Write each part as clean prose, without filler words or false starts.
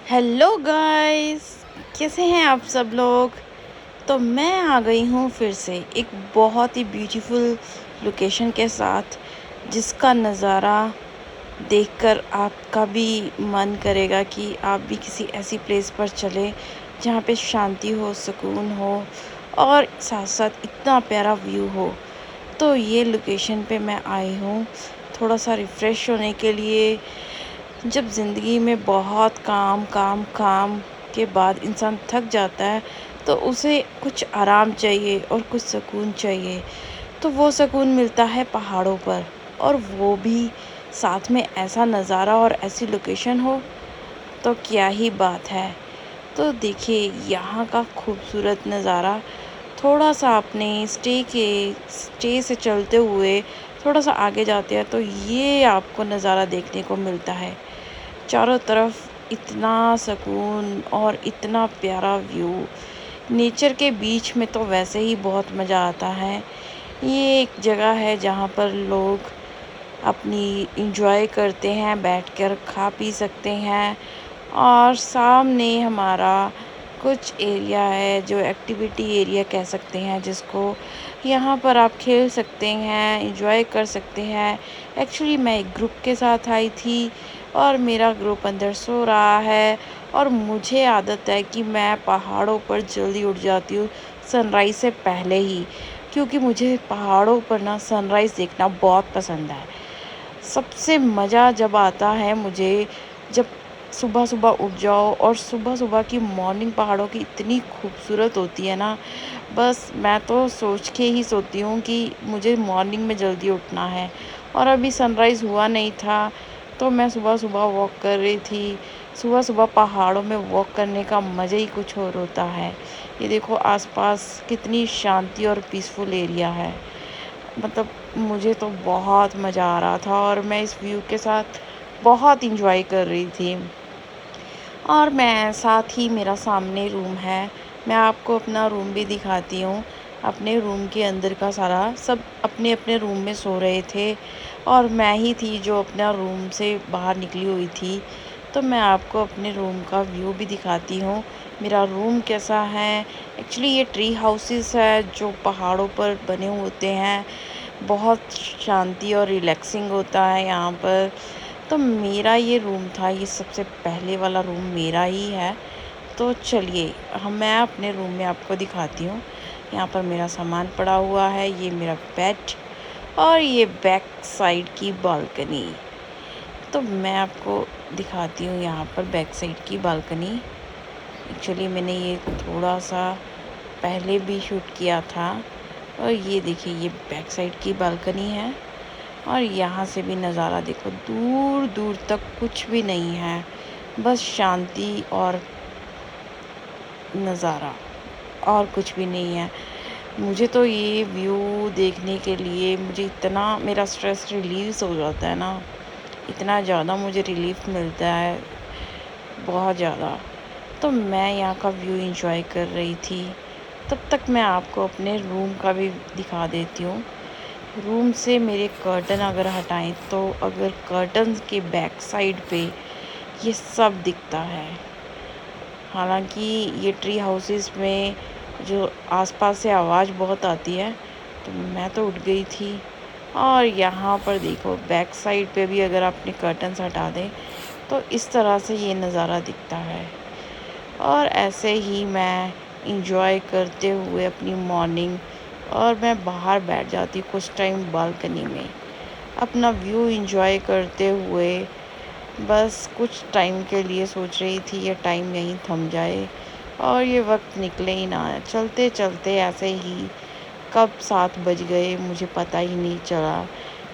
Hello guys, कैसे हैं आप सब लोग। तो मैं आ गई हूँ फिर से एक बहुत ही ब्यूटीफुल लोकेशन के साथ, जिसका नज़ारा देखकर आपका भी मन करेगा कि आप भी किसी ऐसी प्लेस पर चले जहाँ पे शांति हो, सुकून हो और साथ साथ इतना प्यारा व्यू हो। तो ये लोकेशन पे मैं आई हूँ थोड़ा सा रिफ़्रेश होने के लिए। जब ज़िंदगी में बहुत काम काम काम के बाद इंसान थक जाता है, तो उसे कुछ आराम चाहिए और कुछ सुकून चाहिए। तो वो सुकून मिलता है पहाड़ों पर, और वो भी साथ में ऐसा नज़ारा और ऐसी लोकेशन हो तो क्या ही बात है। तो देखिए यहाँ का खूबसूरत नज़ारा, थोड़ा सा अपने स्टे से चलते हुए थोड़ा सा आगे जाते हैं तो ये आपको नज़ारा देखने को मिलता है। चारों तरफ इतना सुकून और इतना प्यारा व्यू, नेचर के बीच में तो वैसे ही बहुत मज़ा आता है। ये एक जगह है जहाँ पर लोग अपनी इंजॉय करते हैं, बैठकर खा पी सकते हैं। और सामने हमारा कुछ एरिया है जो एक्टिविटी एरिया कह सकते हैं जिसको, यहाँ पर आप खेल सकते हैं, इंजॉय कर सकते हैं। एक्चुअली मैं एक ग्रुप के साथ आई थी और मेरा ग्रुप अंदर सो रहा है, और मुझे आदत है कि मैं पहाड़ों पर जल्दी उठ जाती हूँ सनराइज़ से पहले ही, क्योंकि मुझे पहाड़ों पर ना सनराइज़ देखना बहुत पसंद है। सबसे मज़ा जब आता है मुझे, जब सुबह-सुबह उठ जाओ और सुबह-सुबह की मॉर्निंग पहाड़ों की इतनी खूबसूरत होती है ना, बस मैं तो सोच के ही सोती हूँ कि मुझे मॉर्निंग में जल्दी उठना है। और अभी सनराइज़ हुआ नहीं था, तो मैं सुबह-सुबह वॉक कर रही थी। सुबह-सुबह पहाड़ों में वॉक करने का मज़ा ही कुछ और होता है। ये देखो आस-पास कितनी शांति और पीसफुल एरिया है। मतलब मुझे तो बहुत मज़ा आ रहा था और मैं इस व्यू के साथ बहुत एंजॉय कर रही थी। और मैं साथ ही मेरा सामने रूम है, मैं आपको अपना रूम भी दिखाती हूँ। अपने रूम के अंदर का सारा सब अपने अपने रूम में सो रहे थे, और मैं ही थी जो अपना रूम से बाहर निकली हुई थी। तो मैं आपको अपने रूम का व्यू भी दिखाती हूँ, मेरा रूम कैसा है। एक्चुअली ये ट्री हाउसेस है जो पहाड़ों पर बने होते हैं। बहुत शांति और रिलैक्सिंग होता है यहाँ पर। तो मेरा ये रूम था, ये सबसे पहले वाला रूम मेरा ही है। तो चलिए मैं अपने रूम में आपको दिखाती हूँ। यहाँ पर मेरा सामान पड़ा हुआ है, ये मेरा बेड और ये बैक साइड की बालकनी। तो मैं आपको दिखाती हूँ यहाँ पर बैक साइड की बालकनी। एक्चुअली मैंने ये थोड़ा सा पहले भी शूट किया था। और ये देखिए ये बैक साइड की बालकनी है, और यहाँ से भी नज़ारा देखो, दूर दूर तक कुछ भी नहीं है, बस शांति और नज़ारा, और कुछ भी नहीं है। मुझे तो ये व्यू देखने के लिए मुझे इतना मेरा स्ट्रेस रिलीज़ हो जाता है ना, इतना ज़्यादा मुझे रिलीफ मिलता है, बहुत ज़्यादा। तो मैं यहाँ का व्यू एंजॉय कर रही थी। तब तक मैं आपको अपने रूम का भी दिखा देती हूँ। रूम से मेरे कर्टन अगर हटाएं तो अगर कर्टन के बैक साइड पे ये सब दिखता है। हालांकि ये ट्री हाउसेस में जो आसपास से आवाज़ बहुत आती है, तो मैं तो उठ गई थी। और यहाँ पर देखो बैक साइड पे भी अगर आपने कर्टन्स हटा दें तो इस तरह से ये नज़ारा दिखता है। और ऐसे ही मैं इंजॉय करते हुए अपनी मॉर्निंग, और मैं बाहर बैठ जाती कुछ टाइम बालकनी में अपना व्यू एंजॉय करते हुए। बस कुछ टाइम के लिए सोच रही थी ये टाइम यहीं थम जाए और ये वक्त निकले ही ना। चलते चलते ऐसे ही कब 7 बज गए मुझे पता ही नहीं चला।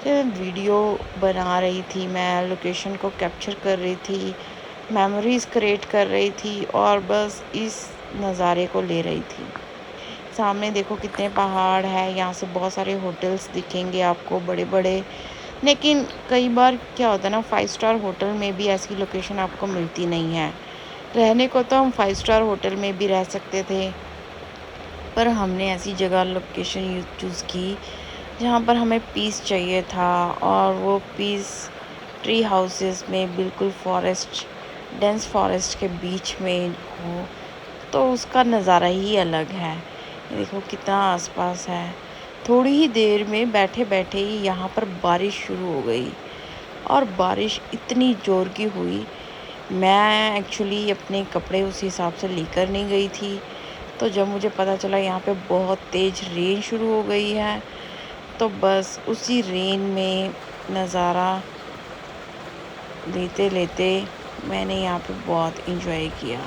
जब वीडियो बना रही थी, मैं लोकेशन को कैप्चर कर रही थी, मेमोरीज़ क्रिएट कर रही थी और बस इस नज़ारे को ले रही थी। सामने देखो कितने पहाड़ है, यहाँ से बहुत सारे होटल्स दिखेंगे आपको बड़े बड़े। लेकिन कई बार क्या होता है ना, 5 स्टार होटल में भी ऐसी लोकेशन आपको मिलती नहीं है। रहने को तो हम 5 स्टार होटल में भी रह सकते थे, पर हमने ऐसी जगह लोकेशन चूज़ की जहाँ पर हमें पीस चाहिए था, और वो पीस ट्री हाउसेस में बिल्कुल फॉरेस्ट डेंस फॉरेस्ट के बीच में हो तो उसका नज़ारा ही अलग है। ये देखो कितना आसपास है। थोड़ी ही देर में बैठे बैठे ही यहाँ पर बारिश शुरू हो गई और बारिश इतनी ज़ोर की हुई। मैं एक्चुअली अपने कपड़े उस हिसाब से लेकर नहीं गई थी, तो जब मुझे पता चला यहाँ पे बहुत तेज़ रेन शुरू हो गई है तो बस उसी रेन में नज़ारा लेते लेते मैंने यहाँ पे बहुत इंजॉय किया।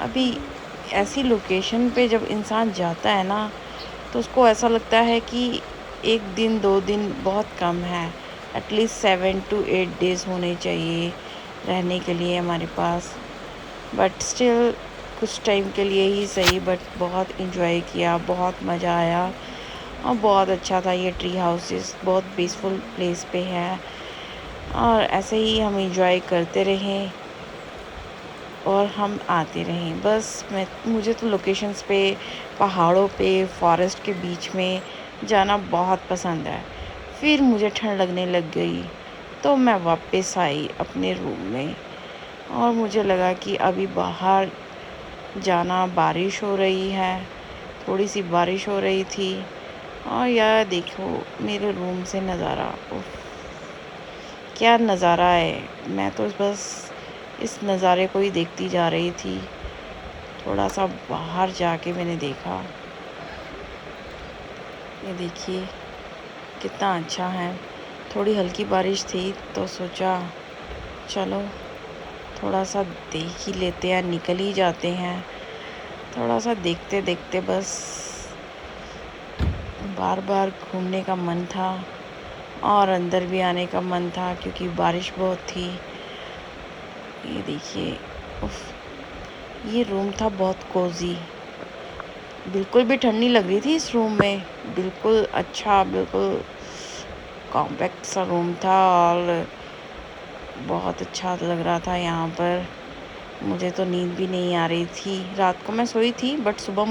अभी ऐसी लोकेशन पे जब इंसान जाता है ना तो उसको ऐसा लगता है कि 1 दिन 2 दिन बहुत कम है, एटलीस्ट 7 to 8 डेज़ होने चाहिए रहने के लिए हमारे पास। बट स्टिल कुछ टाइम के लिए ही सही, बट बहुत इंजॉय किया, बहुत मज़ा आया और बहुत अच्छा था। ये ट्री हाउसेस बहुत पीसफुल प्लेस पे है और ऐसे ही हम इंजॉय करते रहें और हम आते रहें। बस मुझे तो लोकेशंस पे, पहाड़ों पे, फॉरेस्ट के बीच में जाना बहुत पसंद है। फिर मुझे ठंड लगने लग गई तो मैं वापस आई अपने रूम में और मुझे लगा कि अभी बाहर जाना, बारिश हो रही है, थोड़ी सी बारिश हो रही थी और यार देखो मेरे रूम से नज़ारा, उफ क्या नज़ारा है। मैं तो बस इस नज़ारे को ही देखती जा रही थी। थोड़ा सा बाहर जाके मैंने देखा, ये देखिए कितना अच्छा है। थोड़ी हल्की बारिश थी तो सोचा चलो थोड़ा सा देख ही लेते हैं, निकल ही जाते हैं। थोड़ा सा देखते देखते बस बार बार घूमने का मन था और अंदर भी आने का मन था क्योंकि बारिश बहुत थी। ये देखिए, उफ, ये रूम था बहुत कोज़ी, बिल्कुल भी ठंड नहीं लग रही थी इस रूम में। बिल्कुल अच्छा, बिल्कुल कॉम्पैक्ट सा रूम था और बहुत अच्छा लग रहा था यहाँ पर। मुझे तो नींद भी नहीं आ रही थी, रात को मैं सोई थी बट सुबह